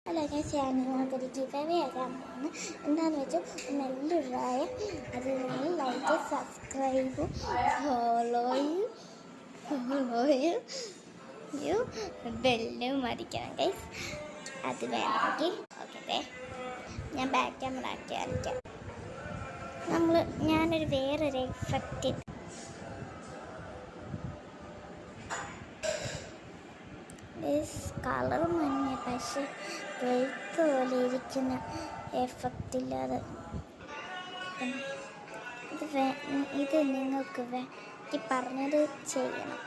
Hello ഞാൻ നിങ്ങൾക്കൊരു give away ആകാൻ പോകുന്നു. എന്താണെന്ന് വെച്ചാൽ നല്ലൊരു പ്രായം അത് നിങ്ങൾ ലൈക്ക് സബ്സ്ക്രൈബ് ഫോളോയും ബെല്ലും മടിക്കണം ഗൈസ്. അത് വേണമെങ്കിൽ ഓക്കെ. ഞാൻ ബാക്ക് ക്യാമറ ആക്കി കാണിക്കാം. ഞാനൊരു വേറൊരു എഫക്റ്റ് കളർ മഞ്ഞ പക്ഷെ ബ്രേക്ക് പോലെ ഇരിക്കുന്ന എഫക്റ്റില്ലാതെ ഇത് നിങ്ങൾക്ക് പറഞ്ഞത് ചെയ്യണം.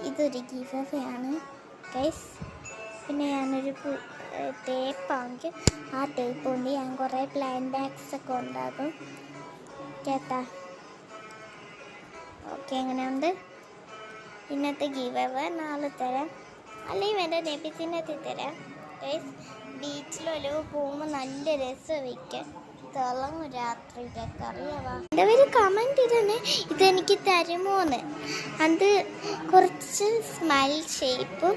ഇതൊരു ഗിവ് അവേ ആണ് ഗൈസ്. പിന്നെ ഞാനൊരു ടേപ്പാണെങ്കിൽ ആ ടേപ്പ് കൊണ്ട് ഞാൻ കുറേ പ്ലാൻ ബാഗ്സ് ഒക്കെ ഉണ്ടാകും കേട്ടാ. ഓക്കെ, എങ്ങനെയുണ്ട് ഇന്നത്തെ ഗിവ് അവേ? നാളെ തരാം, അല്ലെങ്കിൽ എൻ്റെ നബിസിനത്തിൽ തരാം ഗൈസ്. ബീച്ചിലോ പോകുമ്പോൾ നല്ല രസം വയ്ക്കാൻ തിളങ്ങും രാത്രിയിലൊക്കെ. അറിയാവാ എൻ്റെ കമൻറ്റ് ഇടണേ, ഇതെനിക്ക് തരുമോന്ന്. അത് കുറച്ച് സ്മൈൽ ഷേപ്പ്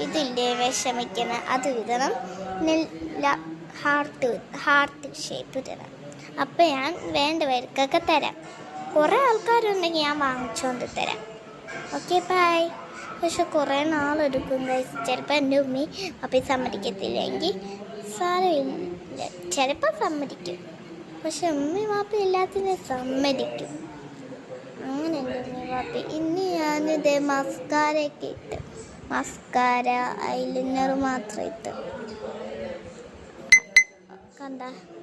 ഇതില്ലേ വിഷമിക്കുന്ന അത് ഇടണം, ഹാർട്ട് ഷേപ്പ് ഇടണം. അപ്പം ഞാൻ വേണ്ടവർക്കൊക്കെ തരാം. കുറേ ആൾക്കാരുണ്ടെങ്കിൽ ഞാൻ വാങ്ങിച്ചുകൊണ്ട് തരാം. Okay bye. പക്ഷെ കുറേ നാളെടുക്കും ഗൈസ്. ചിലപ്പോൾ എൻ്റെ ഉമ്മി അപ്പം സമ്മതിക്കത്തില്ലെങ്കിൽ സാരമില്ല, ചിലപ്പോൾ സമ്മതിക്കും. പക്ഷെ ഉമ്മി വാപ്പ എല്ലാത്തിനും സമ്മതിക്കും. അങ്ങനെ എൻ്റെ ഉമ്മി വാപ്പ. ഇന്ന് ഞാനിത് മസ്കാരയൊക്കെ ഇട്ട്, മസ്കാര ഐലൈനർ മാത്രം ഇട്ട് കണ്ട.